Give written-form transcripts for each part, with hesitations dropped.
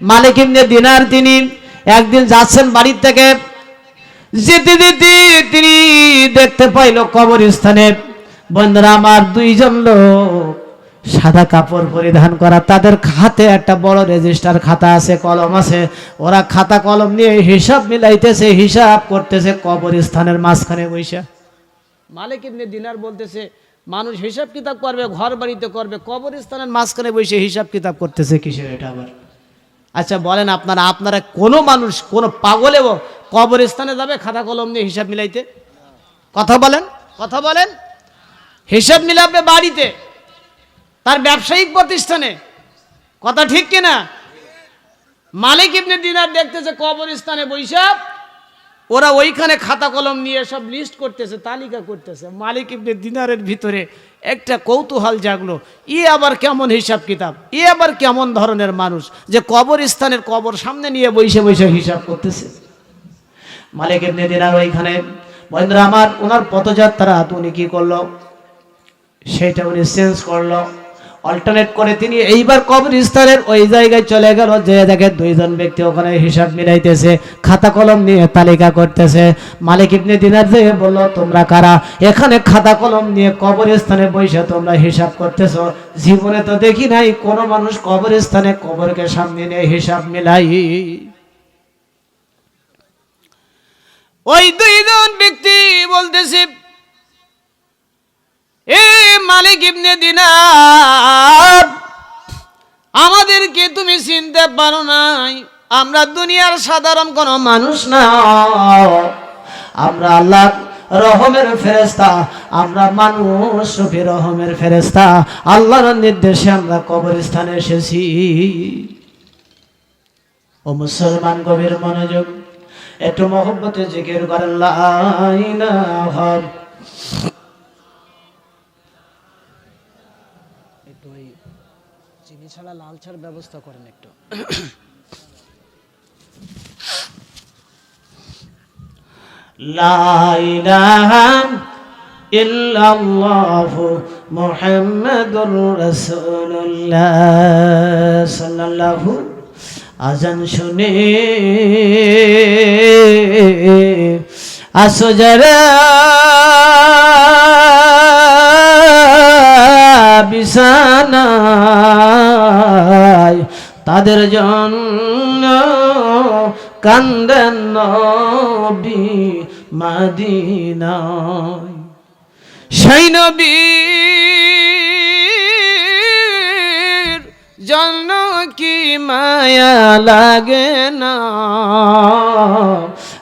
মালিক ইবনে দিনার তিনি একদিন যাচ্ছেন বাড়ির থেকে, যেতে যেতে তিনি দেখতে পাইল কবরস্থানে বন্ধুরা আমার দুইজন লোক সাদা কাপড় পরিধান করা, তাদের হাতে একটা বড় রেজিস্টার খাতা আছে, কলম আছে, ওরা খাতা কলম নিয়ে হিসাব মিলাইতেছে, হিসাব করতেছে কবরস্থানের মাঝখানে বৈশা। মালিক ইবনে দিনার বলতেছে মানুষ হিসাব কিতাব করবে ঘর বাড়িতে করবে, কবরস্থানের মাঝখানে বসে হিসাব কিতাব করতেছে কিসের এটা আবার? আচ্ছা বলেন আপনারা কোনো মানুষ কোনো পাগলেও কবরস্থানে যাবে খাতা কলম নিয়ে হিসাব মিলাইতে? কথা বলেন। হিসাব মিলাবে বাড়িতে, তার ব্যবসায়িক প্রতিষ্ঠানে, কথা ঠিক কিনা? মালিক ইবনে দিনার দেখতেছে কবরস্থানে বৈশা ওরা ওইখানে খাতা কলম নিয়ে সব লিস্ট করতেছে, তালিকা করতেছে। মালিক ইবনে দিনারের ভিতরে একটা কৌতূহল জাগলো, আবার কেমন হিসাব কিতাব, আবার কেমন ধরনের মানুষ যে কবরস্থানের কবর সামনে নিয়ে বসে বসে হিসাব করতেছে। মালিক ইবনে দিনার ওইখানে বন্ধুরা আমার ওনার পথযাত্রা উনি কি করলো সেটা উনি চেঞ্জ করলো, অল্টারনেট করে তিনি এইবার কবরস্থানের ওই জায়গায় চলে গেল, যে দেখে দুইজন ব্যক্তি ওখানে হিসাব মিলাইতেছে, খাতা কলম নিয়ে তালিকা করতেছে। মালিক ইবনে দিনার যে বলল তোমরা কারা এখানে খাতা কলম নিয়ে কবরস্থানে বসে তোমরা হিসাব করতেছো? জীবনে তো দেখি নাই কোনো মানুষ কবরস্থানে কবরকে সামনে নিয়ে হিসাব মিলাই। ওই দুইজন ব্যক্তি বলতেছে এ মালিক ইবনে দিনার, আমাদেরকে তুমি চিনতে পারো নাই, আমরা দুনিয়ার সাধারণ কোনো মানুষ না, আমরা আল্লাহ রহমের ফেরেশতা, আমরা মানুষ রূপী রহমের ফেরেশতা, আল্লাহর নির্দেশে আমরা কবরস্থানে এসেছি। ও মুসলমান গভীর মনোযোগ, একটু মহব্বতে জিকির করেন লা ইলাহা। একটু ওই চিনি ছাড়া লাল ছাড়ার ব্যবস্থা করেন একটু। লা ইলাহা ইল্লাল্লাহু মুহাম্মাদুর রাসূলুল্লাহ সাল্লাল্লাহু। আজান শুনে আসো যারা বিছানায়, তাদের জন্য কান্দেন নবী মদিনায়। সেই নবীর জন্য কি মায়া লাগে না,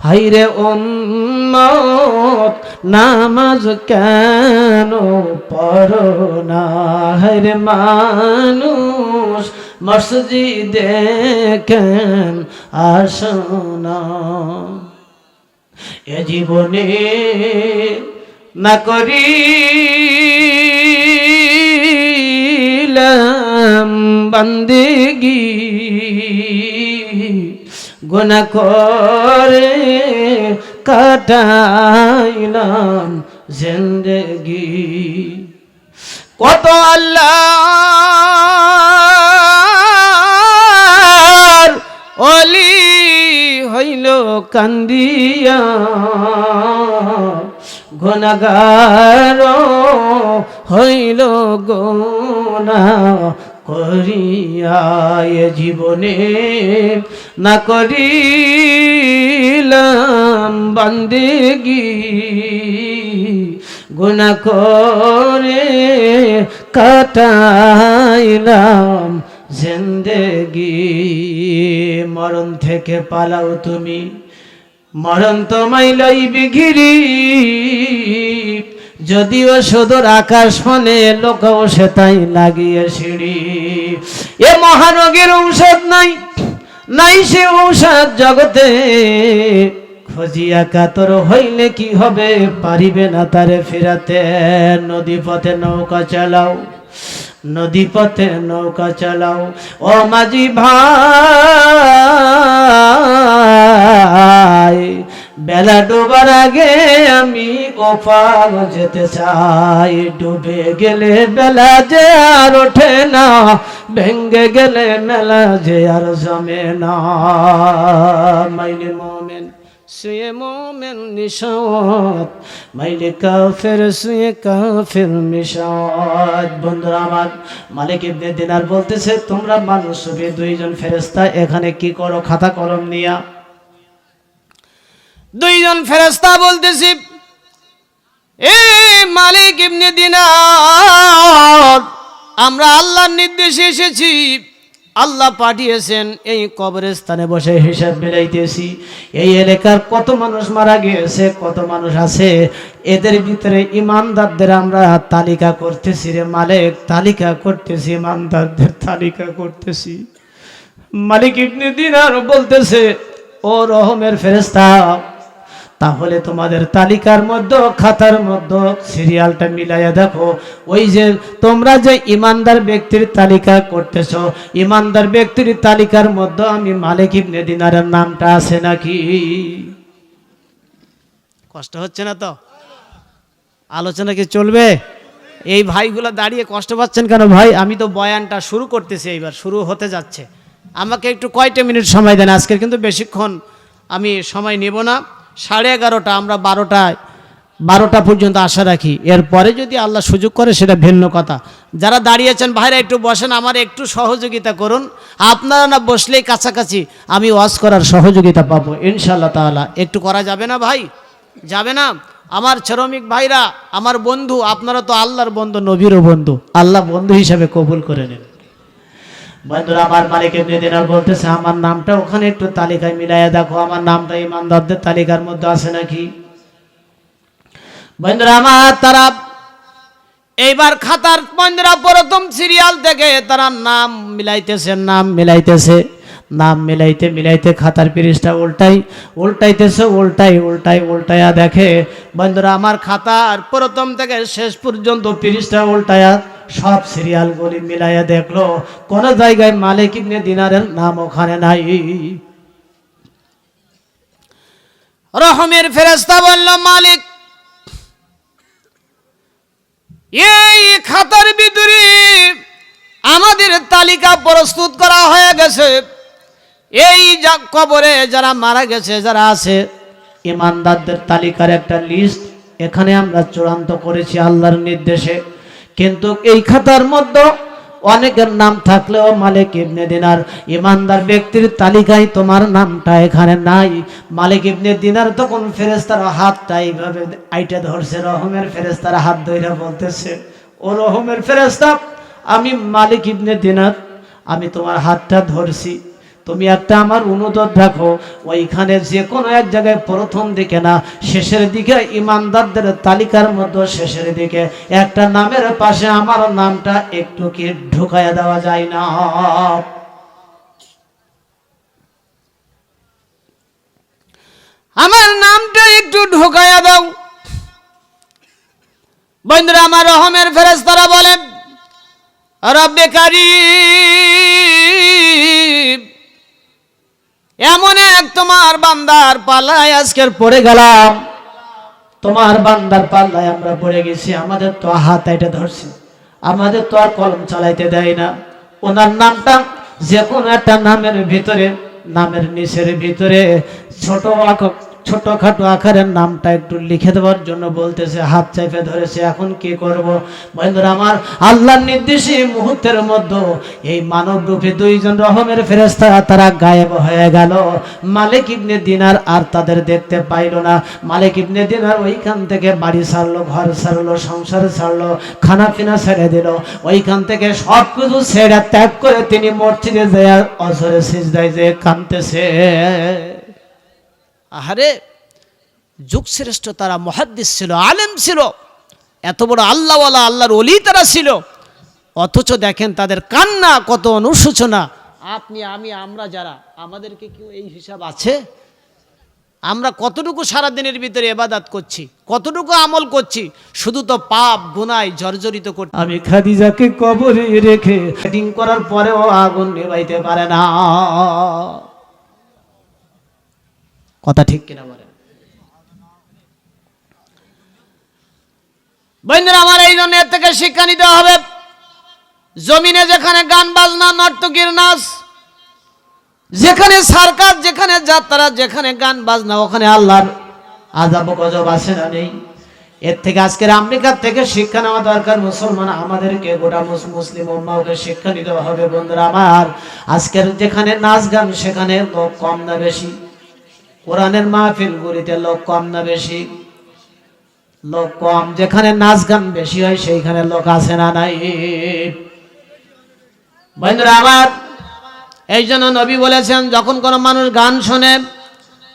হাইরে উম্মত নামাজ কেন পড়ো না, হাইরে মানুষ মসজিদে কেন আসো না। এ জীবনে না করিলাম বান্দেগি, গুনাহ করে কাটাইলাম জিন্দেগি। কত আল্লাহর ওলি হইল কান্দিয়া, গুনাহগার হইল গুনাহ করিয়া। এ জীবনে না করিলাম বান্দেগি, গুনাহ করে কাটাইলাম জিন্দেগি। মরণ থেকে পালাও তুমি, মরণ তোমায় লইবে ঘিরি, যদিও সুদূর আকাশ ফলে লোকও সে তাই লাগিয়ে সিঁড়ি। এ মহারোগের ঔষধ নাই, নাই সে ঔষধ জগতে, খোঁজিয়া কাতর হইলে কি হবে, পারিবে না তারে ফিরাতে। নদী পথে নৌকা চালাও, নদী পথে নৌকা চালাও, ও মাঝি ভাই বেলা ডোবার আগে আমি ওপার যেতে চাই, ডুবে গেলে বেলা যে আর ওঠে না, ভেঙ্গে গেলে মেলা যে আর জমে না। মাইলে মোমেন শুয়ে মোমেন নিশাত, মাইলে কাফের শুয়ে কাফের মিশাত। বন্ধুরা আমার, মালিক ইবনে দিনার বলতেছে, তোমরা মানুষ রূপী দুইজন ফেরেশতা এখানে কি করো খাতা কলম নিয়া? দুইজন ফেরেশতা বলতেছি, এ মালিক ইবনে দিনার, আমরা আল্লাহর নির্দেশে এসেছি, আল্লাহ পাঠিয়েছেন, এই কবরস্থানে বসে হিসাব মিলাইতেছি। এই এলাকার কত মানুষ মারা গিয়েছে, কত মানুষ আছে, এদের ভিতরে ইমানদারদের আমরা তালিকা করতেছি রে মালিক, তালিকা করতেছি, ইমানদারদের তালিকা করতেছি। মালিক ইবনে দিনার বলতেছে, ও রহমের ফেরেশতা, তাহলে তোমাদের তালিকার মধ্যে, খাতার মধ্যে সিরিয়ালটা মিলাইয়া দেখো, ওই যে তোমরা যে ইমানদার ব্যক্তির তালিকা করতেছো, ইমানদার ব্যক্তির তালিকার মধ্যে আমি মালিক ইবনে দিনারের নামটা আছে নাকি? কষ্ট হচ্ছে না তো? আলোচনা কি চলবে? এই ভাইগুলো দাঁড়িয়ে কষ্ট পাচ্ছেন কেন ভাই? আমি তো বয়ানটা শুরু করতেছি, এইবার শুরু হতে যাচ্ছে, আমাকে একটু কয়টা মিনিট সময় দেন। আজকের কিন্তু বেশিক্ষণ আমি সময় নেব না, 11:30, আমরা 12টা পর্যন্ত আশা রাখি, এরপরে যদি আল্লাহ সুযোগ করে সেটা ভিন্ন কথা। যারা দাঁড়িয়েছেন ভাইরা একটু বসেন, আমার একটু সহযোগিতা করুন। আপনারা না বসলেই কাছাকাছি আমি ওয়াজ করার সহযোগিতা পাবো ইনশাআল্লাহ তাআলা। একটু করা যাবে না ভাই? যাবে না? আমার শ্রমিক ভাইরা, আমার বন্ধু, আপনারা তো আল্লাহর বন্ধু, নবীরও বন্ধু, আল্লাহ বন্ধু হিসাবে কবুল করে নেন। বন্ধুরা আমার, মালিক ইবনে দিনার বলতেছে, আমার নামটা ওখানে একটু তালিকায় মিলাইয়া দেখো, আমার নামটা ইমানদারদের তালিকার মধ্যে আছে নাকি? বন্ধুরা আমার, তারা এইবার খাতার বন্ধুরা প্রথম সিরিয়াল থেকে তারা নাম মিলাইতেছে, নাম মিলাইতেছে, নাম মিলাইতে মিলাইতে খাতার পৃষ্ঠা উল্টাইতেছে, উল্টাইয়া দেখে বন্ধুরা আমার, খাতার প্রথম থেকে শেষ পর্যন্ত পৃষ্ঠা উল্টায়া সব সিরিয়ালগুলি মিলাইয়া দেখলো, কোন জায়গায় মালিক ইবনে দিনারের নাম ওখানে নাই। রহমের ফেরেশতা বলল, মালিক, এই খাতার ভিতরে আমাদের তালিকা প্রস্তুত করা হয়ে গেছে, এই কবরে যারা মারা গেছে, যারা আছে, ইমানদারদের তালিকার একটা লিস্ট এখানে আমরা চূড়ান্ত করেছি আল্লাহর নির্দেশে। কিন্তু এই খাতার মধ্যে অনেকের নাম থাকলেও মালিক ইবনে দিনার, ইমানদার ব্যক্তির তালিকায় তোমার নামটা এখানে নাই। মালিক ইবনে দিনার তখন ফেরেশতার হাতটা এইভাবে আইটা ধরছে, রহমের ফেরেশতার হাত ধরে বলতেছে, ও রহমের ফেরেশতা, আমি মালিক ইবনে দিনার, আমি তোমার হাতটা ধরছি, তুমি একটা আমার অনুরোধ রাখো, ওইখানে যে কোনো এক জায়গায় প্রথম দিকে না শেষের দিকে, ইমানদারদের তালিকার মধ্যে শেষের দিকে একটা নামের পাশে আমার নামটা একটু কি ঢুকাইয়া দেওয়া যায় না? আমার নামটা একটু ঢুকাইয়া দাও। বন্ধুরা আমার, রহমের ফেরেশতারা বলেন, রব্বে কারীম, এমন এক তোমার বান্দার পাল্লায় আজকের পড়ে গেলাম, তোমার বান্দার পাল্লায় আমরা পড়ে গেছি, আমাদের তো হাত এটা ধরছে, আমাদের তো আর কলম চালাইতে দেয় না। ওনার নামটা যে কোনো একটা নামের ভিতরে, নামের নিচের ভিতরে ছোটখাটো আকারের নামটা একটু লিখে দেওয়ার জন্য বলতেছে, হাত চাইপে ধরেছে। এখন কি করব? বন্ধুরা আমার, আল্লাহর নির্দেশে মুহূর্তের মধ্যে এই মানব রূপে দুইজন রহমের ফেরেশতা তারা গায়েব হয়ে গেল। মালিক ইবনে দিনার আর তাদের দেখতে পাইল না। মালিক ইবনে দিনার ওইখান থেকে বাড়ি ছাড়লো, ঘর ছাড়লো, সংসার ছাড়লো, খানা পিনা ছেড়ে দিল, ওইখান থেকে সব কিছু ছেড়ে ত্যাগ করে তিনি মসজিদে যায় অজরে সিজদায় যে কাঁদতেছে। আহারে, যুগ শ্রেষ্ঠ তারা মুহাদ্দিস ছিল, আলেম ছিল, এত বড় আল্লাহওয়ালা, আল্লাহর ওলি তারা ছিল, অথচ দেখেন তাদের কান্না, কত অনুশোচনা। আপনি, আমি, আমরা যারা, আমাদেরকে কেউ এই হিসাব আছে? আমরা কতটুকু সারাদিনের ভিতরে ইবাদত করছি, কতটুকু আমল করছি, শুধু তো পাপ গুনায় জর্জরিত করছি। আমি খাদিজাকে কবরে রেখে সেটিং করার পরেও আগুন নেভাইতে পারে না। কথা ঠিক কিনা বলেন? বন্ধুরা আমার, এই জন্য এর থেকে শিক্ষা নিতে হবে। জমিনে যেখানে গান বাজনা, নর্তকীর নাচ, যেখানে সার্কাস, যেখানে যাত্রা, যেখানে গান বাজনা, ওখানে আল্লাহর আযাব গজব আছে না নেই? এর থেকে আজকের আমেরিকার থেকে শিক্ষা নেওয়া দরকার। মুসলমান আমাদেরকে, গোটা মুসলিম উম্মাহকে শিক্ষা নিতে হবে। বন্ধুরা আমার, আজকের যেখানে নাচ গান সেখানে লোক কম না বেশি? কোরআনের মাহফিল গুলিতে লোক কম না বেশি? লোক কম। যেখানে নাচ গান বেশি হয় সেইখানে লোক আছে না নাই? বন্ধুরা আমার, এই জন্য নবী বলেছেন, যখন কোনো মানুষ গান শোনে,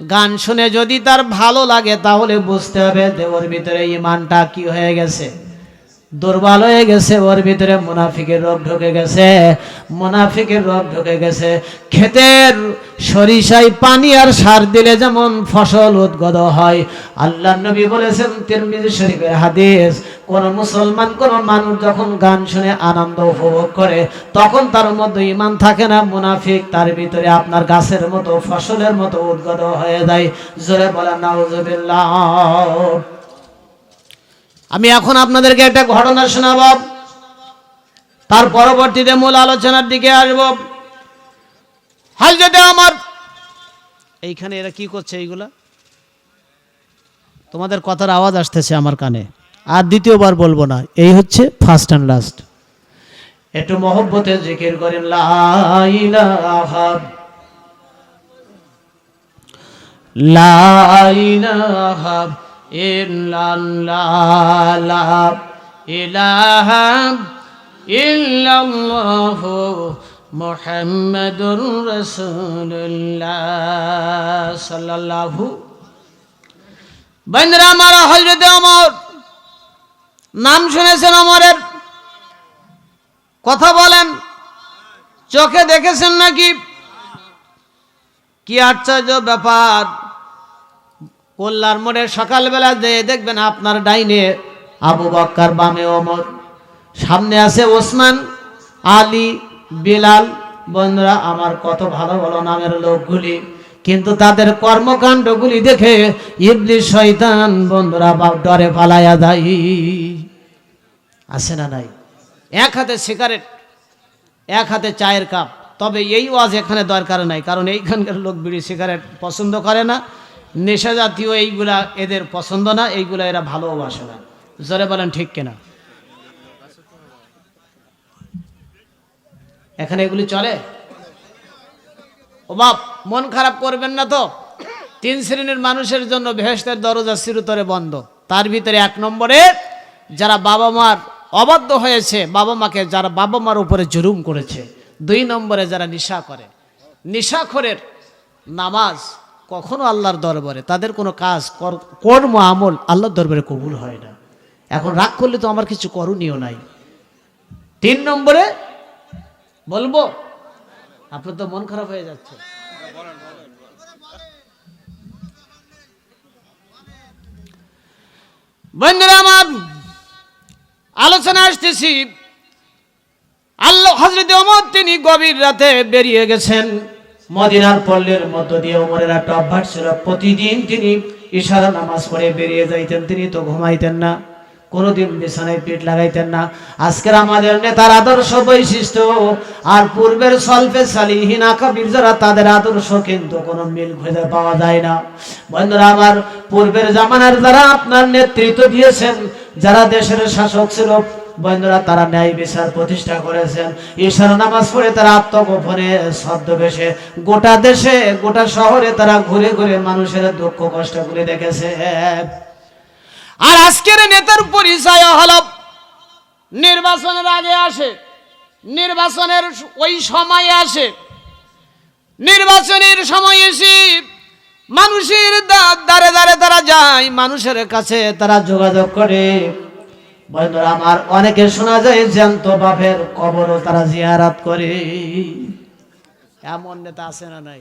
গান শুনে যদি তার ভালো লাগে তাহলে বুঝতে হবে যে ওর ভিতরে ঈমানটা কি হয়ে গেছে, দুর্বল হয়ে গেছে, ওর ভিতরে মুনাফিকের রোগ ঢুকে গেছে, মুনাফিকের রোগ ঢুকে গেছে। ক্ষেতের সরিষায় পানি আর সার দিলে যেমন ফসল উদ্গত হয়, আল্লাহর নবী বলেছেন, তিরমিজি শরীফের হাদিস, কোন মুসলমান, কোন মানুষ যখন গান শুনে আনন্দ উপভোগ করে তখন তার মধ্যে ঈমান থাকে না, মুনাফিক তার ভিতরে আপনার গাছের মতো, ফসলের মতো উদ্গত হয়ে যায়। জোরে বলেন নাউজুবিল্লাহ। আমি এখন আপনাদেরকে একটা ঘটনা শোনাব, তার পরবর্তীতে মূল আলোচনার দিকে আসব। হযরত ওমর, এইখানে এরা কি করছে? এইগুলা তোমাদের কথার আওয়াজ আসতেছে আমার কানে, আর দ্বিতীয়বার বলবো না, এই হচ্ছে ফার্স্ট অ্যান্ড লাস্ট। একটু মহব্বতে জিকির করেন, লা ইলাহা ইল্লাল্লাহ, লা ইলাহা ইল্লাল্লাহু মুহাম্মাদুর রাসূলুল্লাহ সাল্লাল্লাহু। বন্ধুরা আমার, হযরত ওমর, নাম শুনেছেন ওমরের? কথা বলেন, চোখে দেখেছেন নাকি? কি আশ্চর্য ব্যাপার! কল্যাণ মোড়ে সকালবেলা যেয়ে দেখবেন আপনার ডাইনে আবু বকর, বামে ওমর, সামনে আছে ওসমান, আলী, বিলাল। বন্ধুরা আমার, কত ভালো ভালো নামের লোকগুলি, কিন্তু তাদের কর্মকাণ্ডগুলি দেখে ইবলিস শয়তান বন্ধুরা ডরে পালায়া যায়। আছে না নাই? এক হাতে সিগারেট, এক হাতে চায়ের কাপ। তবে এই ওয়াজ এখানে দরকার নাই, কারণ এইখানকার লোক বিড়ি সিগারেট পছন্দ করে না, নেশা জাতীয় এইগুলা এদের পছন্দ না, এইগুলা এরা ভালোবাসে না। জোরে বলেন ঠিক কিনা? এখানে এগুলি চলে? ও বাপ, মন খারাপ করবেন না তো। 3 শ্রেণীর মানুষের জন্য বেহেশতের দরজা চিরতরে বন্ধ। তার ভিতরে 1 নম্বরে যারা বাবা মার অবাধ্য হয়েছে, বাবা মাকে যারা বাবা মার উপরে জুলুম করেছে। 2 নম্বরে যারা নেশা করে। নেশাখোরের নামাজ কখনো আল্লাহর দরবারে, তাদের কোনো কাজ কর্ম আমল আল্লাহর দরবারে কবুল হয় না। এখন রাগ করলে তো আমার কিছু করণীয় নাই। 3 নম্বরে বলবো, আপনার তো মন খারাপ হয়ে যাচ্ছে। বন্ধুরা আমার, আলোচনা আসতেছি। আল্লাহ হযরত ওমর তিনি গভীর রাতে বেরিয়ে গেছেন। মদিনার পল্লীর মধ্য দিয়ে ওমরের একটা অভ্যাস ছিল, প্রতিদিন তিনি ইশারা নামাজ পড়ে বেরিয়ে যাইতেন। তিনি তো ঘুমাইতেন না, কোনোদিন বিছানায় পিঠ লাগাইতেন না। আজকের আমাদের নেতার আদর্শ বৈশিষ্ট্য আর পূর্বের সলফে সালিহিন আকাবির যারা, তাদের আদর্শ কিন্তু কোনো মিল খুঁজে পাওয়া যায় না। বন্ধুরা আমার, পূর্বের জামানার যারা আপনার নেতৃত্ব দিয়েছেন, যারা দেশের শাসক ছিল, বন্ধুরা তারা ন্যায় বিচার প্রতিষ্ঠা করেছেন। ইশারা নামাজ পড়ে তারা আত্মগোপনে ছদ্মবেশে গোটা দেশে, গোটা শহরে তারা ঘুরে ঘুরে মানুষের দুঃখ কষ্টগুলি দেখেছে। আর আজকের নেতার পরিচয় হলো নির্বাচনের আগে আসে, নির্বাচনের ওই সময়ে আসে, নির্বাচনের সময় এসে মানুষের দ্বারে দ্বারে তারা যায়, মানুষের কাছে তারা যোগাযোগ করে। বন্ধুরা আমার, অনেকে শোনা যায় জ্যান্ত বাপের কবরও তারা জিয়ারত করে। এমন নেতা আছে না নাই?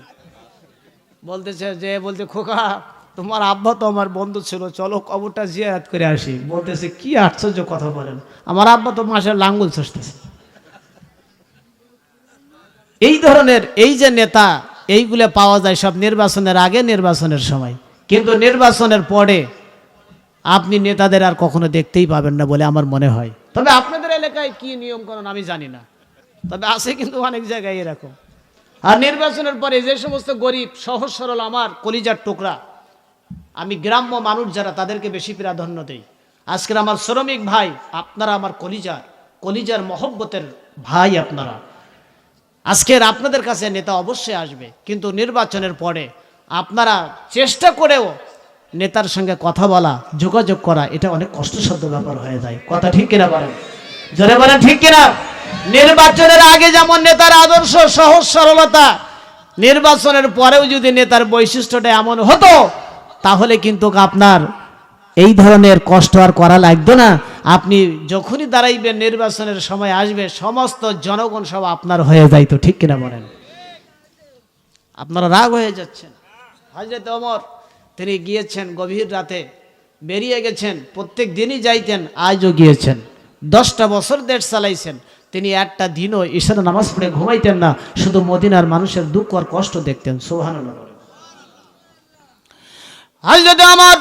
বলতেছে যে, বলতে খোকা তোমার আব্বা তো আমার বন্ধু ছিল, চলো কবরটা জিয়ারত করে আসি। বলতেছে কি আশ্চর্য কথা বলেন, আমার আব্বা তো মাসের লাঙ্গুল চষতেছে। এই ধরনের এই যে নেতা, এইগুলো পাওয়া যায় সব নির্বাচনের আগে, নির্বাচনের সময়। কিন্তু নির্বাচনের পরে আপনি নেতাদের আর কখনো দেখতেই পাবেন না বলে আমার মনে হয়। তবে আপনাদের এলাকায় কি নিয়ম কানুন আমি জানি না, তবে আছে কিন্তু অনেক জায়গায় এরকম। আর নির্বাচনের পরে যে সমস্ত গরিব সহজ সরল আমার কলিজার টুকরা, আমি গ্রাম্য মানুষ যারা, তাদেরকে বেশি প্রাধান্য দেই। আজকের আমার শ্রমিক ভাই, আপনারা আমার কলিজার মহব্বতের ভাই আপনারা। আজকের আপনাদের কাছে নেতা অবশ্যই আসবে, কিন্তু নির্বাচনের পরে আপনারা চেষ্টা করেও নেতার সঙ্গে কথা বলা, যোগাযোগ করা, এটা অনেক কষ্টসাধ্য ব্যাপার হয়ে যায়। কথা ঠিক কিনা বলেন? জোরে বলেন ঠিক কিনা? নির্বাচনের আগে যেমন নেতার আদর্শ সহজ সরলতা, নির্বাচনের পরেও যদি নেতার বৈশিষ্ট্যটা এমন হতো, তাহলে কিন্তু আপনার এই ধরনের কষ্ট আর করা লাগতো না। আপনি যখনই দাঁড়াইবেন, নির্বাচনের সময় আসবে, সমস্ত জনগণ সব আপনার হয়ে যাইতো। ঠিক কিনা বলেন? আপনারা রাগ হয়ে যাচ্ছেন। হযরত ওমর তিনি গিয়েছেন গভীর রাতে, বেরিয়ে গেছেন, প্রত্যেক দিনই যাইতেন, আজও গিয়েছেন। 10টা বছর দেশ চালাইছেন, তিনি একটা দিনও ঈশার নামাজ পড়ে ঘুমাইতেন না, শুধু মদিনার মানুষের দুঃখ আর কষ্ট দেখতেন। সুবহানাল্লাহ। হযরত ওমর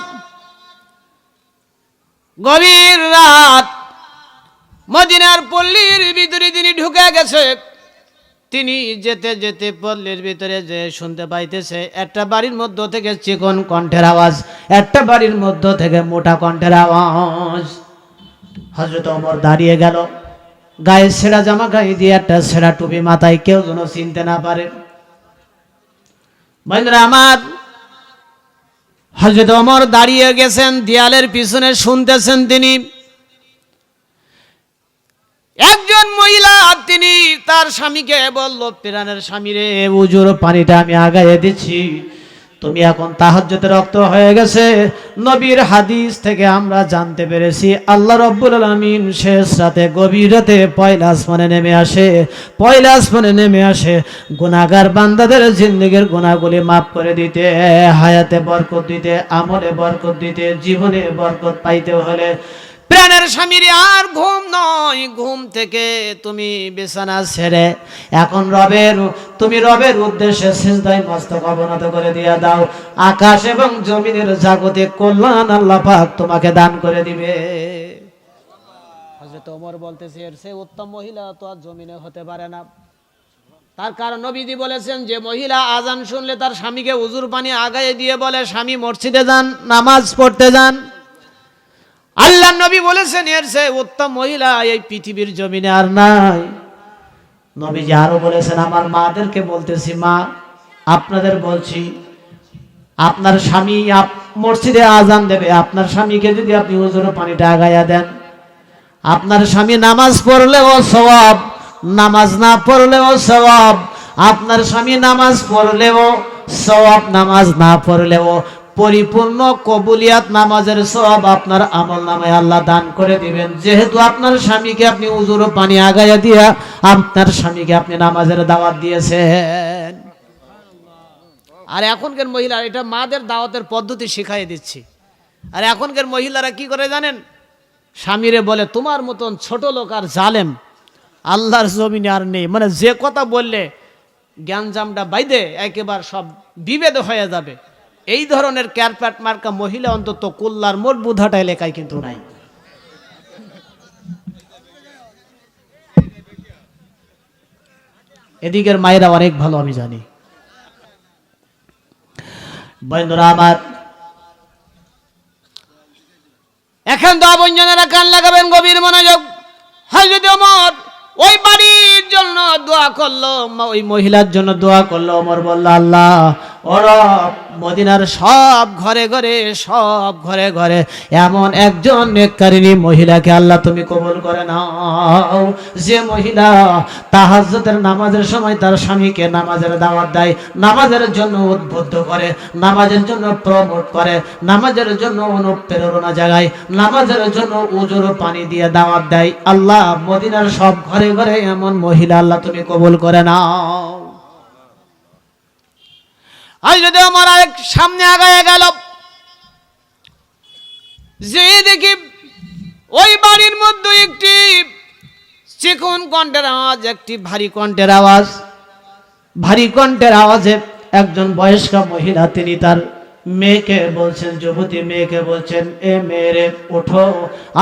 গভীর রাত মদিনার পল্লীর ভিতরে তিনি ঢুকে গেছে। তিনি যেতে যেতে পল্লীর ভিতরে যে শুনতে পাইতেছে একটা বাড়ির মধ্য থেকে চিকন কণ্ঠের আওয়াজ, একটা বাড়ির মধ্য থেকে মোটা কণ্ঠের আওয়াজ। হযরত ওমর দাঁড়িয়ে গেল, গায়ে ছেঁড়া জামা গায়ে দিয়ে একটা ছেঁড়া টুপি মাথায়, কেউ যেন চিনতে না পারে। বন্ধুরা আমার, হযরত ওমর দাঁড়িয়ে গেছেন, দেয়ালের পিছনে শুনতেছেন। তিনি একজন মহিলা, তিনি তার স্বামীকে বলল, প্রাণের স্বামী রে, উজুর পানিটা আমি আগায়ে দিচ্ছি, তুমি এখন তাহাজ্জুদের রক্ত হয়ে গেছে। নবীর হাদিস থেকে আমরা জানতে পেরেছি, আল্লাহ রাব্বুল আলামিন শেষ রাতে গভীর রাতে পয়লা আসমানে নেমে আসে গুনাহগার বান্দাদের জিন্দেগীর গুনাহগুলি মাফ করে দিতে, হায়াতে বরকত দিতে, আমলে বরকত দিতে, জীবনে বরকত পাইতে হলে প্রাণের স্বামীর আর ঘুম নয়, ঘুম থেকে তুমি বিছানা ছেড়ে এখন তুমি রবের উদ্দেশ্যে সিজদায় মস্তক অবনত করে দিয়ে দাও। আকাশ এবং জমিনের জাগতিক কল্যাণ আল্লাহ পাক তোমাকে দান করে দিবে। হযরত ওমর বলতেছে, এর চেয়ে উত্তম মহিলা তো আর জমিনে হতে পারে না। তার কারণ নবীজি বলেছেন, যে মহিলা আজান শুনলে তার স্বামীকে উজুর পানি আগায়ে দিয়ে বলে, স্বামী মসজিদে যান, নামাজ পড়তে যান, আল্লাহ নবী বলেছেন এর চেয়ে উত্তম মহিলা এই পৃথিবীর জমিনে আর নাই। নবীজি আরো বলেছেন, আমার মাদেরকে বলতেছি, মা আপনাদের বলছি, আপনার স্বামী মসজিদে আজান দেবে, আপনার স্বামীকে যদি আপনি ওজোর পানিটা আগায়া দেন, আপনার স্বামী নামাজ পড়লেও সওয়াব, নামাজ না পড়লেও সওয়াব। আপনার স্বামী নামাজ পড়লেও সওয়াব, নামাজ না পড়লেও পরিপূর্ণ কবুলিয়াত নামাজের সওয়াব আপনার আমলনামায় আল্লাহ দান করে দিবেন। যেহেতু আপনার স্বামীকে আপনি উজুর পানি আগায়া দিয়া আপনার স্বামীকে আপনি নামাজের দাওয়াত দিয়েছেন। আর এখনকার মহিলা, এটা মাদের দাওয়াতের পদ্ধতি শিখাই দিচ্ছি। আর এখনকার মহিলারা কি করে জানেন? স্বামীরে বলে, তোমার মতন ছোট লোক আর জালেম আল্লাহর জমিনে আর নেই। মানে যে কথা বললে জ্ঞানজামটা বাইদে একেবারে সব বিভেদ হয়ে যাবে, এই ধরনের ক্যারপ্যাট মার্কা মহিলা অন্তত কুল্লার মোট বুধাটা এলাকায় কিন্তু নাই। এদিকের মায়েরা অনেক ভালো আমি জানি। বন্ধুরা আমার, এখন তো আপনজনেরা কান লাগাবেন, গভীর মনোযোগ। হযরত ওমর ওই বাড়ির জন্য দোয়া করলো, ওই মহিলার জন্য দোয়া করলো। ওমর বলল, আল্লাহ ও রব, মদিনার সব ঘরে ঘরে এমন একজন নেককারিনী মহিলাকে আল্লাহ তুমি কবুল করে নাও, যে মহিলা তাহাজ্জুদের নামাজের সময় তার স্বামীকে নামাজের দাওয়াত দেয়, নামাজের জন্য উদ্বুদ্ধ করে, নামাজের জন্য প্রমোট করে, নামাজের জন্য অনুপ্রেরণা জাগায়, নামাজের জন্য উজুর পানি দিয়ে দাওয়াত দেয়। আল্লাহ মদিনার সব ঘরে ঘরে এমন মহিলা আল্লাহ তুমি কবুল করে নাও। আজ যদি আমার এক সামনে আগায় গেল, যে দেখি ওই বাড়ির মধ্যে একটি চিকন কণ্ঠের আওয়াজ, একটি ভারী কণ্ঠের আওয়াজ। ভারী কণ্ঠের আওয়াজে একজন বয়স্কা মহিলা তিনি তার মেয়েকে বলছেন, যুবতী মেয়েকে বলছেন, এ মেয়েরে ওঠো,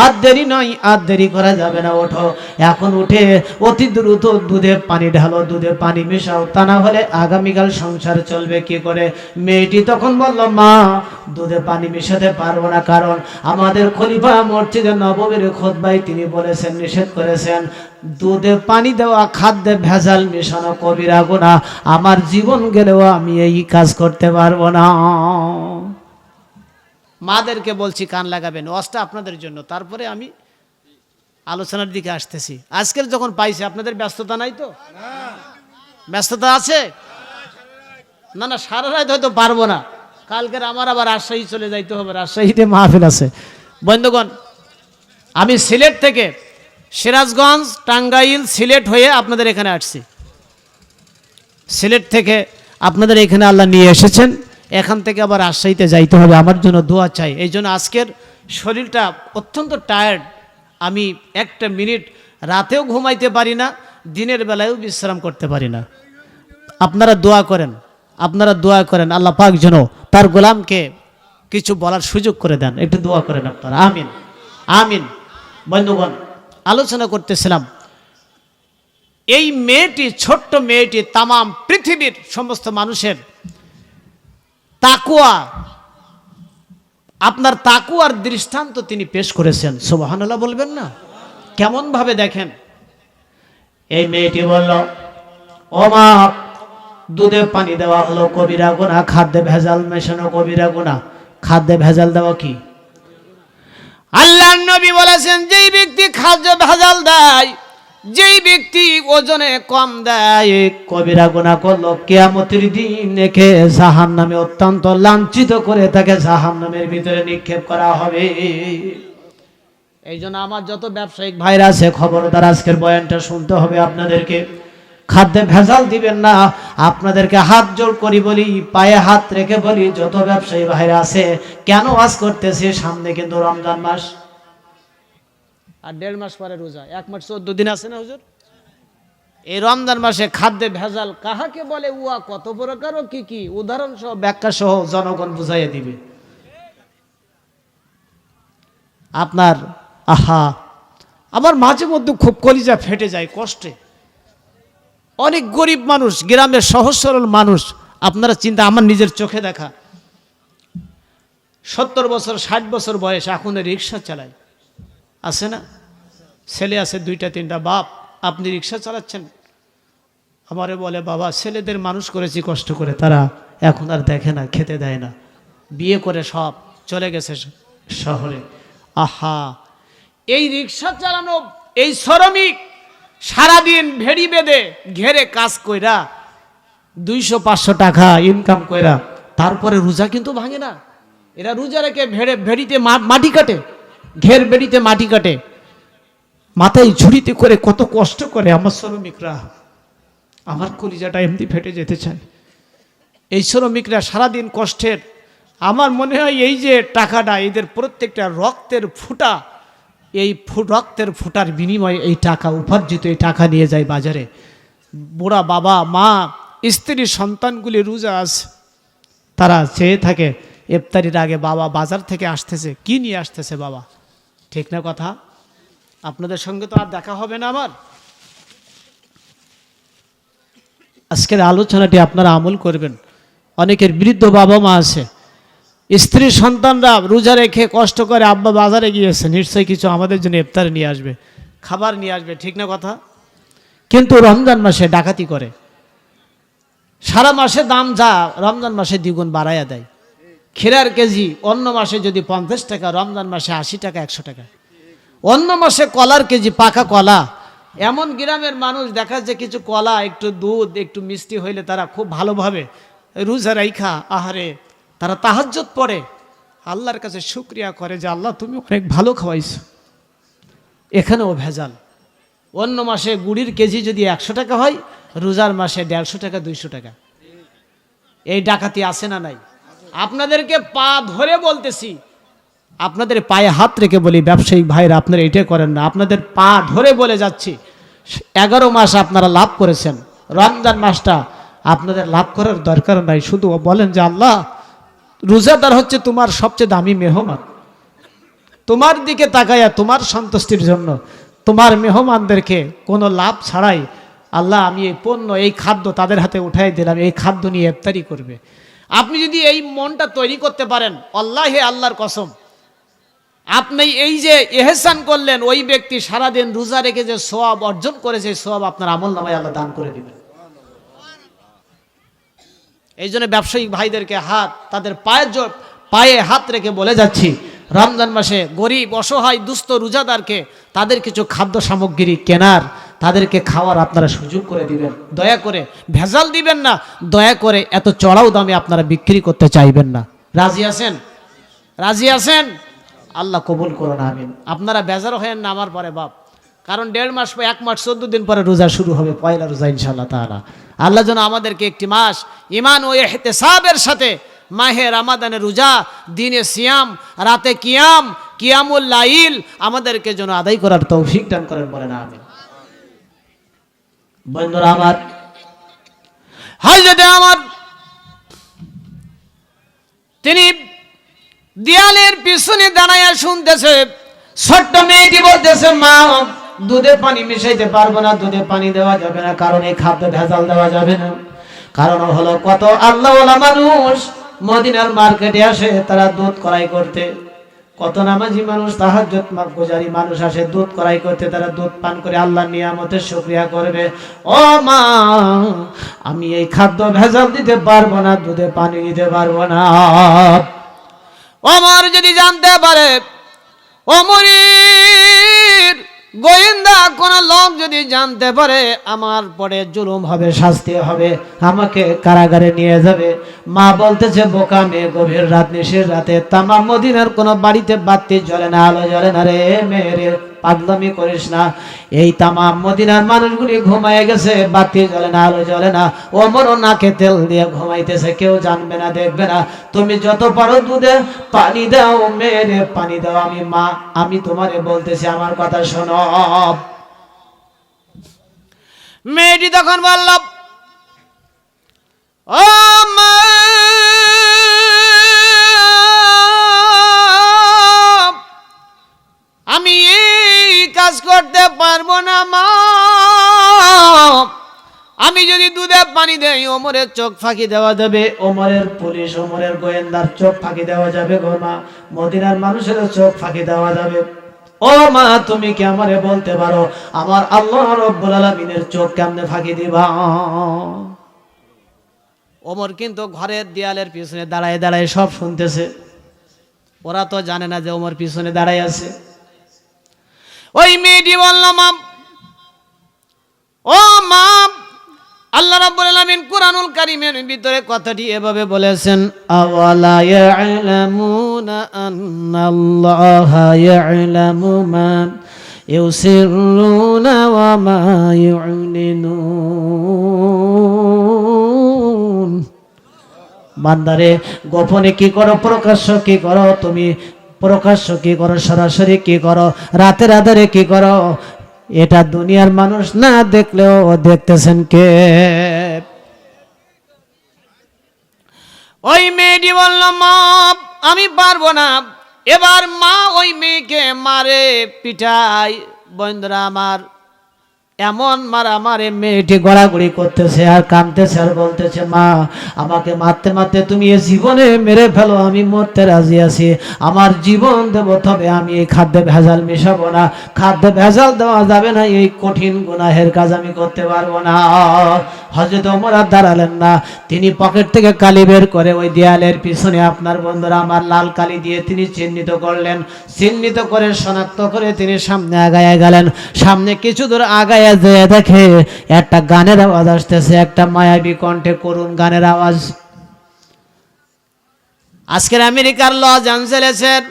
আর দেরি নয়, আর দেরি করা যাবে না, ওঠো এখন, উঠে অতি দ্রুত দুধে পানি ঢালো, দুধে পানি মেশাও, তা না হলে আগামীকাল সংসার চলবে কি করে? মেয়েটি তখন বলল, মা দুধে পানি মেশাতে পারবো না, কারণ আমাদের খলিফা মসজিদে নববীর খুতবায় তিনি বলেছেন, নিষেধ করেছেন, দুধে পানি দেওয়া, খাদ্যে ভেজাল মেশানো কবিরা গুনাহ, আমার জীবন গেলেও আমি এই কাজ করতে পারবো না। মাদেরকে বলছি কান লাগাবেন, ওয়াজটা আপনাদের জন্য, তারপরে আমি আলোচনার দিকে আসতেছি। আজকের যখন পাইছি, আপনাদের ব্যস্ততা নাই তো? ব্যস্ততা আছে না? না, সারা রাত হয়তো পারবো না, কালকের আমার আবার রাজশাহী চলে যাইতে হবে, রাজশাহীতে মাহফিল আছে। বন্ধুগণ, আমি সিলেট থেকে, সিরাজগঞ্জ, টাঙ্গাইল, সিলেট হয়ে আপনাদের এখানে আসছি। সিলেট থেকে আপনাদের এখানে আল্লাহ নিয়ে এসেছেন, এখান থেকে আবার রাজশাহীতে যাইতে হবে, আমার জন্য দোয়া চাই। এই জন্য আজকের শরীরটা অত্যন্ত টায়ার্ড, আমি একটা মিনিট রাতেও ঘুমাইতে পারি না, দিনের বেলায়ও বিশ্রাম করতে পারি না। আপনারা দোয়া করেন, আপনারা দোয়া করেন, আল্লাহ পাক যেন তার গোলামকে কিছু বলার সুযোগ করে দেন, একটু দোয়া করেন আপনারা, আমিন আমিন। বন্ধুগণ, আলোচনা করতেছিলাম, এই মেয়েটি, ছোট্ট মেয়েটি তামাম পৃথিবীর সমস্ত মানুষের তাকওয়া, আপনার তাকওয়ার দৃষ্টান্ত তিনি পেশ করেছেন। সুবহানাল্লাহ বলবেন না? কেমন ভাবে দেখেন, এই মেয়েটি বলল, ও মা, দুধে পানি দেওয়া হলো কবিরা গুনাহ, খাদ্যে ভেজাল মেশানো কবিরা গুনাহ। খাদ্যে ভেজাল দেওয়া কি? আল্লাহর নবী বলেছেন, যেই ব্যক্তি খাদ্য ভেজাল দেয়, যেই ব্যক্তি ওজনে কম দেয়, কবিরা গুনাহ করলো, কিয়ামতের দিন একে জাহান্নামে অত্যন্ত লাঞ্ছিত করে তাকে জাহান্নামের ভিতরে নিক্ষেপ করা হবে। এই জন্য আমার যত ব্যবসায়িক ভাইরা আছে, খবরদার আজকের বয়ানটা শুনতে হবে আপনাদেরকে। খাদ্যে ভেজাল দিবেন না। আপনাদেরকে হাত জোড় করি বলি, পায়ে হাত রেখে বলি, যত ব্যবসায়ী ভাইরা আছে, কেন ওয়াজ করতেছে? সামনে কিন্তু রমজান মাস, আর 1.5 মাস পরে রোজা, 1 মাস 14 দিন আছে না হুজুর? এই রমজান মাসে খাদ্যে ভেজাল কাহাকে বলে, উয়া কত প্রকার ও কি কি, উদাহরণ সহ ব্যাখ্যা সহ জনগণ বুঝাইয়া দিবে। আপনার আহা, আমার মাঝে মধ্যে খুব কলিজা ফেটে যায় কষ্টে। অনেক গরিব মানুষ, গ্রামের সহজ সরল মানুষ, আপনারা চিন্তা, আমার নিজের চোখে দেখা, 70 বছর 60 বছর বয়স, এখন রিক্সা চালায়, আছে না? ছেলে আছে 2টা 3টা। বাপ, আপনি রিক্সা চালাচ্ছেন? আমারে বলে, বাবা ছেলেদের মানুষ করেছি কষ্ট করে, তারা এখন আর দেখে না, খেতে দেয় না, বিয়ে করে সব চলে গেছে শহরে। আহা, এই রিক্সা চালানো এই শ্রমিক সারাদিন ভেড়ি বেঁধে ঘেরে কাজ কইরা 200-500 টাকা ইনকাম কইরা, তারপরে রোজা কিন্তু ভাঙে না। এরা রোজা রেখে ভেড়িতে মাটি কাটে, ঘের বেড়িতে মাটি কাটে, মাথায় ঝুড়িতে করে কত কষ্ট করে আমার শ্রমিকরা। আমার কলিজাটা এমনি ফেটে যেতে চায়। এই শ্রমিকরা সারাদিন কষ্টের, আমার মনে হয় এই যে টাকাটা, এদের প্রত্যেকটা রক্তের ফুটা, এই রক্তের ফুটার বিনিময়ে এই টাকা উপার্জিত, এই টাকা নিয়ে যায় বাজারে। বুড়া বাবা মা স্ত্রী সন্তানগুলি রোজা আছে, তারা চেয়ে থাকে ইফতারির আগে, বাবা বাজার থেকে আসতেছে, কি নিয়ে আসতেছে বাবা, ঠিক না কথা? আপনাদের সঙ্গে তো আর দেখা হবে না আমার। আজকের আলোচনাটি আপনারা আমল করবেন। অনেকের বৃদ্ধ বাবা মা আছে, স্ত্রী সন্তানরা রোজা রেখে কষ্ট করে, আব্বা বাজারে গিয়েছে, নিশ্চয়ই কিছু আমাদের জন্য ইফতার নিয়ে আসবে, খাবার নিয়ে আসবে, ঠিক না কথা? কিন্তু রমজান মাসে ডাকাতি করে, সারা মাসে দাম যা, রমজান মাসে দ্বিগুণ বাড়াইয়া দেয়। ক্ষীরার কেজি অন্য মাসে যদি 50 টাকা, রমজান মাসে 80 টাকা 100 টাকা। অন্য মাসে কলার কেজি, পাকা কলা, এমন গ্রামের মানুষ দেখা যায় কিছু কলা, একটু দুধ, একটু মিষ্টি হইলে তারা খুব ভালোভাবে রোজা রাইখা, আহারে তারা তাহাজ্জুদ পড়ে, আল্লাহর কাছে শুকরিয়া করে যে আল্লাহ তুমি অনেক ভালো খাওয়াইছো। এখানেও ভেজাল। অন্য মাসে গুড়ির কেজি যদি 100 টাকা হয়, রোজার মাসে 150 টাকা 200 টাকা। এই ডাকাতি আছে না নাই? আপনাদেরকে পা ধরে বলতেছি, আপনাদের পায়ে হাত রেখে বলি, ব্যবসায়িক ভাইরা আপনারা এটাই করেন না। আপনাদের পা ধরে বলে যাচ্ছি, 11 মাস আপনারা লাভ করেছেন, রমজান মাসটা আপনাদের লাভ করার দরকার নাই। শুধু বলেন যে আল্লাহ রোজাদার হচ্ছে তোমার সবচেয়ে দামি মেহমান। তোমার দিকে তাকায়া তোমার সন্তুষ্টির জন্য তোমার মেহমানদেরকে কোনো লাভ ছাড়াই আল্লাহ আমি এই পণ্য এই খাদ্য তাদের হাতে উঠাই দিলাম, এই খাদ্য নিয়ে ইফতারি করবে। আপনি যদি এই মনটা তৈরি করতে পারেন, আল্লাহে আল্লাহর কসম, আপনি এই যে ইহসান করলেন, ওই ব্যক্তি সারাদিন রোজা রেখে যে সওয়াব অর্জন করেছে সেই সওয়াব আপনার আমলনামায় আল্লাহ দান করে দিবেন। এই জন্য ব্যবসায়িক ভাইদেরকে তাদের পায়ে হাত রেখে বলে যাচ্ছি, রমজান মাসে গরিব অসহায় দুস্থ রোজাদারকে তাদের কিছু খাদ্য সামগ্রী কেনার, তাদেরকে খাওয়ার আপনারা সুযোগ করে দিবেন। দয়া করে ভেজাল দিবেন না, দয়া করে এত চড়াও দামে আপনারা বিক্রি করতে চাইবেন না। রাজি আছেন? রাজি আছেন? আল্লাহ কবুল করুন, আমিন। আপনারা বেজার হয়েন না আমার পরে বাপ, কারণ 1.5 মাস 1 মাস 14 দিন পরে রোজা শুরু হবে, পয়লা রোজা ইনশাআল্লাহ তাআলা। আল্লাহ যেন আমাদেরকে একটি মাস ঈমান ও ইহতিসাবের সাথে মাহে রমাদানের রোজা, দিনে সিয়াম, রাতে কিয়াম, কিয়ামুল লাইল আমাদেরকে যেন আদায় করার তৌফিক দান করেন, বলেন আমিন। বন্ধুরা আমার, হযরত আমার তিনি দেয়ালের পিছনে দাঁড়ায়া শুনতেছে, ছোট্ট মেয়েটি বলতেছে, মা দুধে পানি মিশাইতে পারবো না, দুধে পানি দেওয়া যাবে না, কারণ এই খাদ্য ভেজাল দেওয়া যাবে না। কারণ হলো কত আল্লাহওয়ালা মানুষ মদিনার মার্কেটে আসে তারা দুধ ক্রয় করতে, কত নামাজি মানুষ তাহাজ্জুদ গুজারি মানুষ আসে দুধ ক্রয় করতে, তারা দুধ পান করে আল্লাহর নিয়ামতের শুকরিয়া করবে। ও মা, আমি এই খাদ্য ভেজাল দিতে পারবো না, দুধে পানি দিতে পারবো না। ওমর যদি জানতে পারে, ওমরের গোয়েন্দা কোন লোক যদি জানতে পারে আমার পরে জুলুম হবে, শাস্তি হবে, আমাকে কারাগারে নিয়ে যাবে। মা বলতেছে, বোকা মেয়ে, গভীর রাত নিশির রাতে তামাম মদিনার কোন বাড়িতে বাতি জ্বলে না, আলো জ্বলে না রে মেয়ে, পাগলামি করিস না। এই তামাম মদিনার মানুষগুলি ঘুমায় গেছে, বাতি জ্বলে না, আলো জ্বলে না, ওমরও নাকে তেল দিয়ে ঘুমাইতেছে, কেউ জানবে না, দেখবে না। তুমি যত পারো দুধে পানি দাও মেরে, পানি দাও। আমি মা, আমি তোমারে বলতেছি, আমার কথা শোনো। মেয়েটি তখন বলল, ও মা, আমি এই কাজ করতে পারবো না মা। আমি যদি দুধে পানি দেই ওমরের চোখ ফাঁকি দেওয়া যাবে, ওমরের পুলিশ, ওমরের গোয়েন্দার চোখ ফাঁকি দেওয়া যাবে গো মা, মদিনার মানুষের চোখ ফাঁকি দেওয়া যাবে। ও মা, তুমি কি আমারে বলতে পারো আমার আল্লাহ রাব্বুল আলামিনের চোখ কেমনে ফাঁকি দিবা? ওমর কিন্তু ঘরের দেয়ালের পিছনে দাঁড়ায় দাঁড়ায় সব শুনতেছে। ওরা তো জানে না যে ওমর পিছনে দাঁড়ায় আছে। ওই মেয়েটি বলল, মা, ও মা, আল্লাহ রাব্বুল আলামিন কুরআনুল কারীমের ভিতরে কথাটি এভাবে বলেছেন, আওয়ালা ইয়ালামুনা আন্নাল্লাহা ইয়ালামু মা ইউসিররুনা ওয়া মা ইউলিনুন। বান্দারে, গোপনে কি করো, প্রকাশ্য কি করো, তুমি প্রকাশ্য কি করো, সরাসরি কি করো, রাতের আধারে কি করো, এটা দুনিয়ার মানুষ না দেখলেও দেখতেছেন কে? ওই মেয়েটি বলল, মা, আমি পারবো না। এবার মা ওই মেয়েকে মারে, পিটায়। বন্ধুরা আমার, এমন মারামারে মেয়েটি গড়াগড়ি করতেছে আর কাঁদতেছে আর বলতেছে, মা, আমাকে মারতে মারতে তুমি এ জীবনে মেরে ফেলো, আমি মরতে রাজি আছি, আমার জীবন দেবো, তবে আমি এই খাদ্যে ভেজাল মেশাবো না, খাদ্যে ভেজাল দেওয়া যাবে না, এই কঠিন গুনাহের কাজ আমি করতে পারবো না। হযরত ওমর আর দাঁড়ালেন না, তিনি পকেট থেকে কালি বের করে ওই দেয়ালের পিছনে আপনার বন্ধুরা আমার লাল কালি দিয়ে তিনি চিহ্নিত করলেন, চিহ্নিত করে শনাক্ত করে তিনি সামনে আগায় গেলেন। সামনে কিছু দূর আগায় যে দেখে একটা গানের আওয়াজ আসতেছে, একটা মায়াবী কণ্ঠে করুণ গানের আওয়াজ। আজকের আমেরিকার লস অ্যাঞ্জেলেসের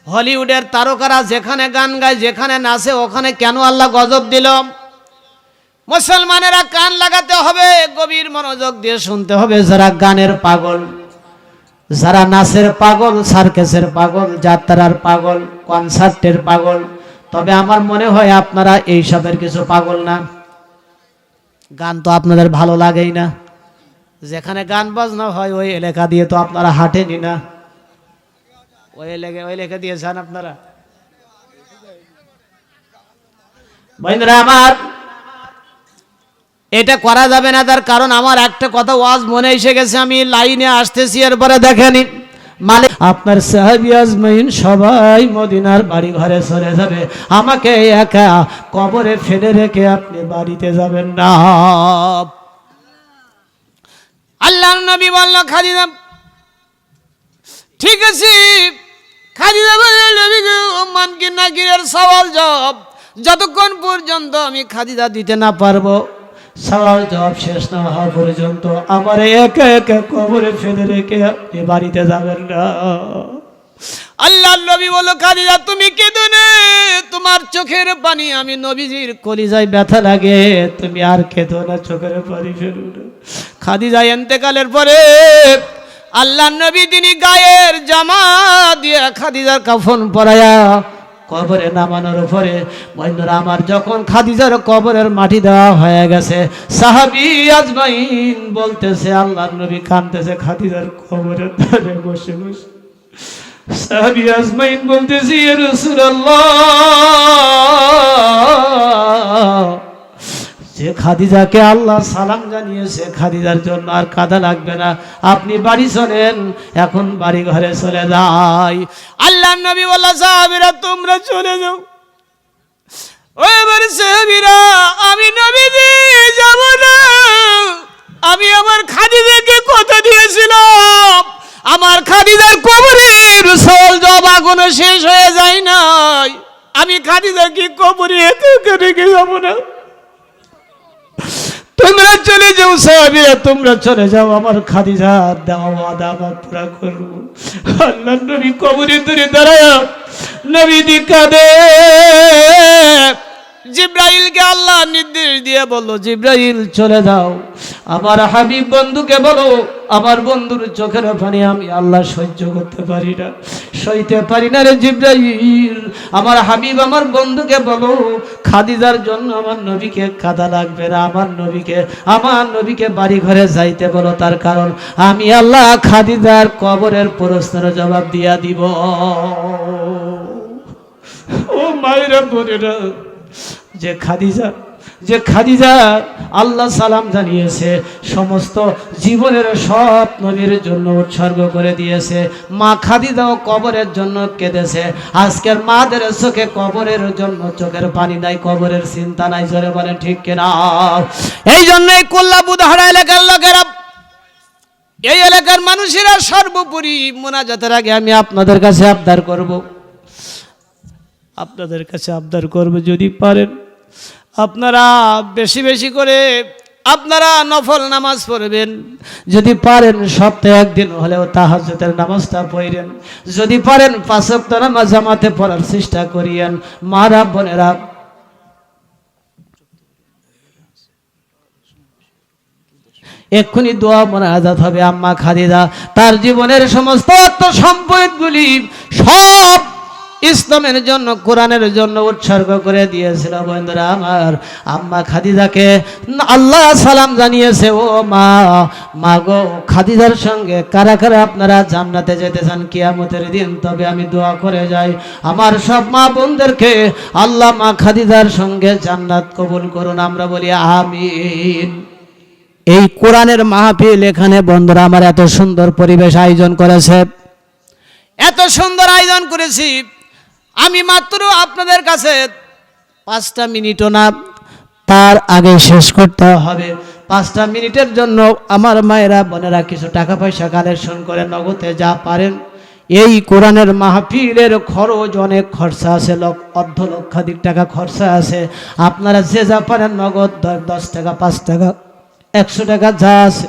হলিউডের তারকারা যেখানে গান গায়, যেখানে নাচে, ওখানে কেন আল্লাহ গজব দিল? মুসলমানেরা কান লাগাতে হবে, গভীর মনোযোগ দিয়ে শুনতে হবে। যারা গানের পাগল, যারা নাচের পাগল, সার্কাসের পাগল, যাত্রার পাগল, কনসার্টের পাগল, তবে আমার মনে হয় আপনারা এইসবের কিছু পাগল না। গান তো আপনাদের ভালো লাগেই না, যেখানে গান বাজনা হয় ওই এলাকা দিয়ে তো আপনারা হাঁটেনি না, ওই এলাকা দিয়ে যান আপনারা। বন্ধুরা আমার, এটা করা যাবে না। তার কারণ আমার একটা কথা ওয়াজ মনে এসে গেছে, আমি লাইনে আসতেছি, এরপরে দেখেনি মালিক আপনার সাহাবী আজমাইন সবাই মদিনার বাড়ি ঘরে চলে যাবে, আমাকে একা কবরে ফেলে রেখে আপনি বাড়িতে যাবেন না। আল্লাহর নবী বলল খাদিজা ঠিক আছে। খাদিজা বলল নবী গো মান কি নাকিরের সওয়াল জবাব যতক্ষণ পর্যন্ত আমি খাদিজা দিতে না পারবো, সওয়াল জবাব শেষ না হওয়া পর্যন্ত আমার একা একা কবরে ফেলে রেখে আপনি বাড়িতে যাবেন না। আল্লাহর নবী বলল খাদিজা তুমি কেঁদো না, তোমার চোখের পানি আমি নবীজির কলিজায় ব্যথা লাগে, তুমি আর কেঁদো না, চোখের পানি ফেলো না। খাদিজা ইন্তেকালের পরে আল্লাহর নবী তিনি গায়ের জামা দিয়ে খাদিজার কাফন পরায়া কবরে নামানোর পরে বন্ধুরা আমার যখন খাদিজার কবরের মাটি দেওয়া হয়ে গেছে, সাহাবী আজমাইন বলতেছে, আল্লাহর নবী কাঁদতেছে খাদিজার কবরের ধারে বসে বসে। সাহাবী আজমাইন বলতেছে ইয়া রাসূলুল্লাহ, যে খাদিজাকে আল্লাহ সালাম জানিয়েছে খাদিজার জন্য আর কাঁদা লাগবে না, আপনি বাড়ি চলেন, এখন বাড়ি ঘরে চলে যাই। আল্লাহর নবী বলল সাহাবীরা তোমরা চলে যাও। ওই সাহাবীরা আমি নবীজি যাব না, আমি আমার খাদিজাকে কথা দিয়েছিলাম, আমার খাদিজার কবরের সওয়াল জবাব এখনো শেষ হয়ে যায় নাই, আমি খাদিজাকে কবরে একা রেখে যাব না, তোমরা চলে যাও সাহাবীরা তোমরা চলে যাও, আমার খাদিজা দেওয়া ওয়াদা আমার পুরা করব। আল্লাহর নবী কবরে ধরে দাঁড়ায় নবী কাঁদে। জিবরাইলকে আল্লাহ নির্দেশ দিয়ে বলল জিবরাইল চলে যাও, আমার হাবিব বন্ধুকে বলো আমার বন্ধুর চোখের পানি আমি আল্লাহ সহ্য করতে পারি না, সইতে পারি না রে জিবরাইল, আমার হাবিব আমার বন্ধুকে বলো খাদিজার জন্য আমার নবীকে কাঁদা লাগবে না, আমার নবীকে বাড়ি ঘরে যাইতে বলো, তার কারণ আমি আল্লাহ খাদিজার কবরের প্রশ্নের জবাব দিয়া দিব। ও মায়েরা বোনেরা, যে খাদিজা আল্লাহ সালাম জানিয়েছে, সমস্ত জীবনের সব নবীর জন্য উৎসর্গ করে দিয়েছে, মা খাদিজাও কবরের জন্য কেঁদেছে। আজকের মাদের চোখে কবরের জন্য চোখের পানি নাই, কবরের চিন্তা নাই, জোরে বলেন ঠিক কিনা? এই জন্যই কুল্লা বুধহারা এলাকার লোকেরা, এই এলাকার মানুষেরা সর্বোপরি মোনাজাতের আগে আমি আপনাদের কাছে আবদার করব যদি পারেন আপনারা বেশি বেশি করে আপনারা নফল নামাজ পড়বেন, যদি পারেন সপ্তাহে একদিন হলেও তাহাজ্জুদের নামাজটা পড়েন, যদি পারেন 5 ওয়াক্ত নামাজ জামাতে পড়ার চেষ্টা করিয়েন। মারা বোনেরা এক্ষুনি দোয়া মোনাজাত হবে। আম্মা খাদিজা তার জীবনের সমস্ত সম্পদগুলি সব ইসলামের জন্য কোরআনের জন্য উৎসর্গ করে দিয়েছিল। বন্ধুরা আমার, আম্মা খাদিজাকে আল্লাহ সালাম জানিয়েছে, ও মা গো, খাদিজার সঙ্গে কারা কারা আপনারা জান্নাতে যেতে চান কিয়ামতের দিন? তবে আমি দোয়া করে যাই আমার সব মা বোনদেরকে আল্লাহ মা খাদিজার সঙ্গে জান্নাত কবুল করুন, আমরা বলি আমিন। এই কোরআনের মাহফিল এখানে বন্ধুরা আমার এত সুন্দর পরিবেশ আয়োজন করেছে, এত সুন্দর আয়োজন করেছি, আমি মাত্র আপনাদের কাছে 5টা মিনিটও না, তার আগে শেষ করতে হবে। 5টা মিনিটের জন্য আমার মায়েরা বোনেরা কিছু টাকা পয়সা কালেকশন করে নগদে যা পারেন। এই কোরআনের মাহফিলের খরচ অনেক খরচা আছে, অর্ধ লক্ষাধিক টাকা খরচা আছে। আপনারা যে যা পারেন নগদ 10 টাকা 5 টাকা 100 টাকা যা আছে,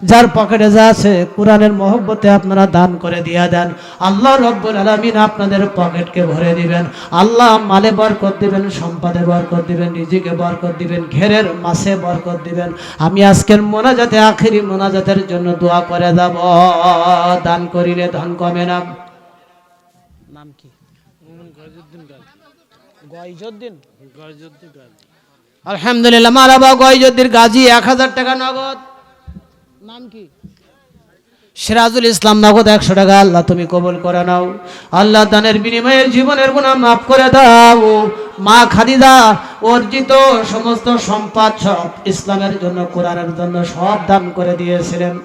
যার পকেটে যা আছে কোরআনের মহব্বতে আপনারা দান করে দিয়া দেন। আল্লাহ রব্বুল আলামিন আপনাদের পকেটকে ভরে দিবেন। আল্লাহ মালে বরকত দিবেন, সম্পদে বরকত দিবেন, রিজিকে বরকত দিবেন, ঘেরের মাছে বরকত দিবেন। আমি আজকের মোনাজাতে আখেরি মোনাজাতের জন্য দোয়া করে যাব। দান করিলে ধন কমে না। নাম কি? গয়জউদ্দিন। আলহামদুলিল্লাহ, মারাবা গয়জউদ্দিন গাজী 1000 টাকা নগদ। নাম কি? সিরাজুল ইসলাম, নগদ 100 টাকা আল্লাহ তুমি কবুল করে নাও। আল্লাহ দানের বিনিময়ে জীবনের গুনাহ মাফ করে দাও। মা খাদিজা অর্জিত সমস্ত সম্পদ সব ইসলামের জন্য, কোরআনের জন্য সব দান করে দিয়েছিলেন।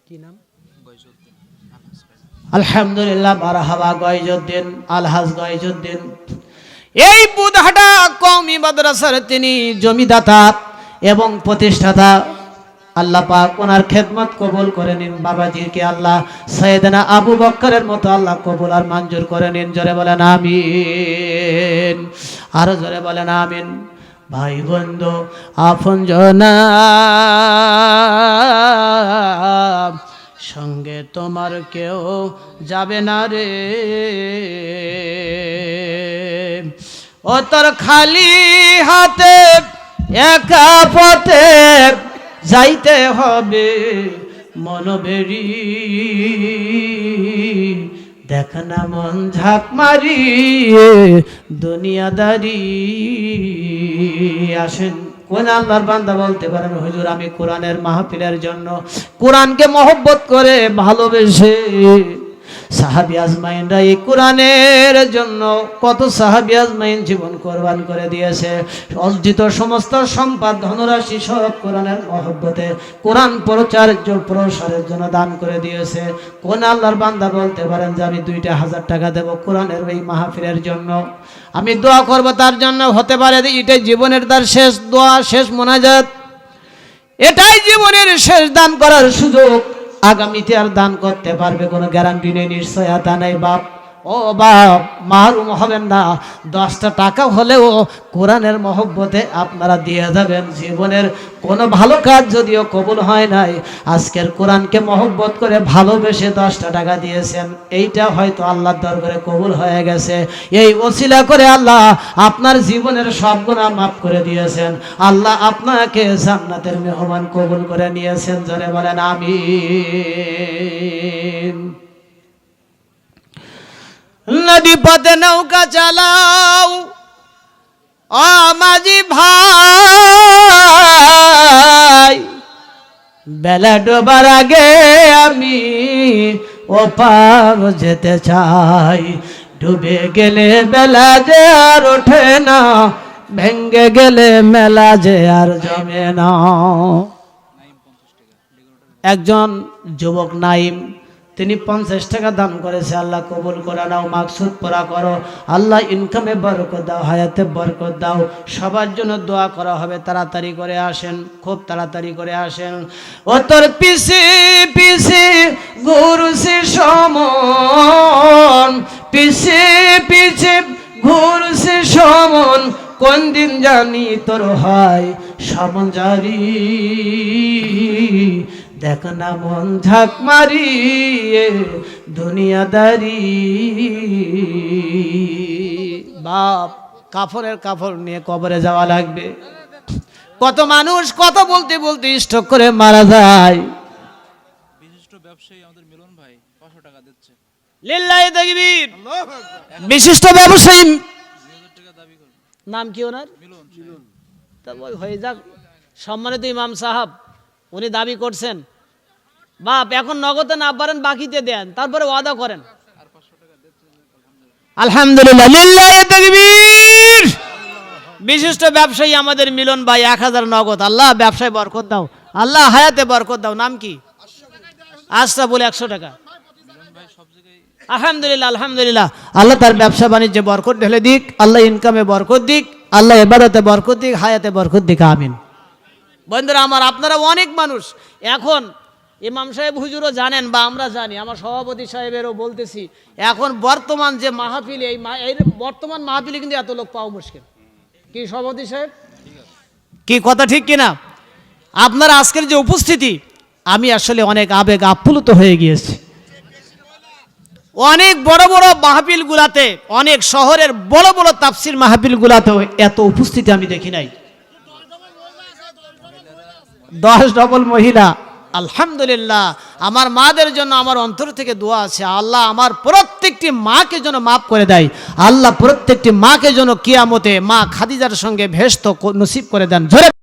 কি নাম? আলহামদুলিল্লাহ, মারহাবা গয়জউদ্দিন, আলহাজ গয়জউদ্দিন। এই বুধহাটা কওমি মাদ্রাসার তিনি জমিদাতা এবং প্রতিষ্ঠাতা। আল্লাহ পাক ওনার খেদমত কবুল করে নিন। বাবাজিকে আল্লাহ সৈয়দনা আবু বকরের মতো আল্লাহ কবুল আর মঞ্জুর করে নিন। জোরে বলেন আমিন, আরো জোরে বলেন আমিন। ভাই বন্ধু আপনজনা সঙ্গে তোমার কেউ যাবে না রে, ও তোর খালি হাতে একা পথে যাইতে হবে মনবেরি। দেখ না মন ঝাঁক মারিয়ে দুনিয়াদারি। আসেন, কোন আল্লাহর বান্দা বলতে পারেন হুজুর আমি কোরআনের মাহফিলের জন্য, কোরআনকে মহব্বত করে ভালোবেসে সাহাবী আজমাইনরা এই কোরআনের জন্য কত সাহাবী আজমাইন জীবন কোরবান করে দিয়েছে। অর্জিত সমস্ত সম্পদ ধনরাশি সব কোরআনের মহব্বতে, কোরআন প্রসারের জন্য দান করে দিয়েছে। কোন আল্লাহর বান্দা বলতে পারেন যে আমি 2,000 টাকা দেব কোরআনের এই মাহফিলের জন্য, আমি দোয়া করব তার জন্য। হতে পারে এটাই জীবনের তার শেষ দোয়া, শেষ মোনাজাত, এটাই জীবনের শেষ দান করার সুযোগ। আগামীতে আর দান করতে পারবে কোনো গ্যারান্টি নেই, নিশ্চয়তা নেই। বাপ, ও বাপ, মাহরুম হবেন না। 10টা টাকা হলেও কোরআনের মহব্বতে আপনারা দিয়ে যাবেন। জীবনের কোনো ভালো কাজ যদিও কবুল হয় নাই, আজকের কোরআনকে মহব্বত করে ভালোবেসে 10টা টাকা দিয়েছেন, এইটা হয়তো আল্লাহর দরবারে কবুল হয়ে গেছে। এই ওসিলা করে আল্লাহ আপনার জীবনের সব গুনাহ মাফ করে দিয়েছেন। আল্লাহ আপনাকে জান্নাতের মেহমান কবুল করে নিয়েছেন। জোরে বলেন আমিন। নদী পথে নৌকা চালাও ও মাঝি ভাই, বেলা ডোবার আগে আমি ওপার যেতে চাই। ডুবে গেলে বেলা যে আর ওঠে না, ভেঙ্গে গেলে মেলা যে আর জমে না। একজন যুবক নাইম, তিনি 50 টাকা দান করেছে। আল্লাহ কবুল করে নাও, মাকসুদ পুরা করো। আল্লাহ ইনকামে বরকত দাও, হায়াতে বরকত দাও। সবার জন্য দোয়া করা হবে। তাড়াতাড়ি করে আসেন, খুব তাড়াতাড়ি করে আসেন। ও তোর পিছে পিছে ঘুরছে সমন, পিছে পিছে ঘুরছে সমন, কোন দিন জানি তোর হয় সমন জারি। দেখ না মন ঝাঁক মারিয়ে দুনিয়াদারি। বাপ, কাফনের কাপড় নিয়ে কবরে যাওয়া লাগবে। কত মানুষ কত বলতে বলতে স্ট্রোক করে মারা যায়। বিশিষ্ট ব্যবসায়ী আমাদের মিলন ভাই 500 টাকা দিচ্ছে। লিল্লাহি তাকবীর। বিশিষ্ট ব্যবসায়ী 2000 টাকা দাবি করে। নাম কি ওনার? মিলন। তা ওই হয়ে যাক, সম্মানিত ইমাম সাহেব উনি দাবি করছেন। বাপ, এখন নগদে না পারেন বাকিতে দেন, তারপরে ওয়াদা করেন। আলহামদুলিল্লাহ, লিল্লাহি তাকবীর। বিশিষ্ট ব্যবসায়ী আমাদের মিলন ভাই 1000 নগদ। আল্লাহ ব্যবসায় বরকত দাও, আল্লাহ হায়াতে বরকত দাও। নাম কি? আশরাফ বলে 100 টাকা। আলহামদুলিল্লাহ, আলহামদুলিল্লাহ। আল্লাহ তার ব্যবসা বাণিজ্যে বরকত ঢেলে দিক, আল্লাহ ইনকামে বরকত দিক, আল্লাহ ইবাদতে বরকত দিক, হায়াতে বরকত দিক। আমিন। বন্ধুরা আমার, আপনারা অনেক মানুষ এখন, ইমাম সাহেব হুজুরও জানেন বা আমরা জানি, আমার সভাপতি সাহেবেরও বলতেছি, এখন বর্তমান যে মাহফিল, এই বর্তমান মাহফিলে কিন্তু এত লোক পাওয়া মুশকিল। কি সভাপতি সাহেব, কি কথা ঠিক কিনা? আপনার আজকের যে উপস্থিতি, আমি আসলে অনেক আবেগ আপ্লুত হয়ে গিয়েছি। অনেক বড় বড় মাহফিল গুলাতে, অনেক শহরের বড় বড় তাফসির মাহফিল গুলাতেও এত উপস্থিতি আমি দেখি নাই। 10 ডবল মহিলা, আলহামদুলিল্লাহ, আমার মাদের জন্য আমার অন্তর থেকে দোয়া আছে, আল্লাহ আমার প্রত্যেকটি মাকে যেন মাফ করে দেয়, আল্লাহ প্রত্যেকটি মাকে যেন কিয়ামতে মা খাদিজার সঙ্গে ভেস্ত নসিব করে দেন। জোরে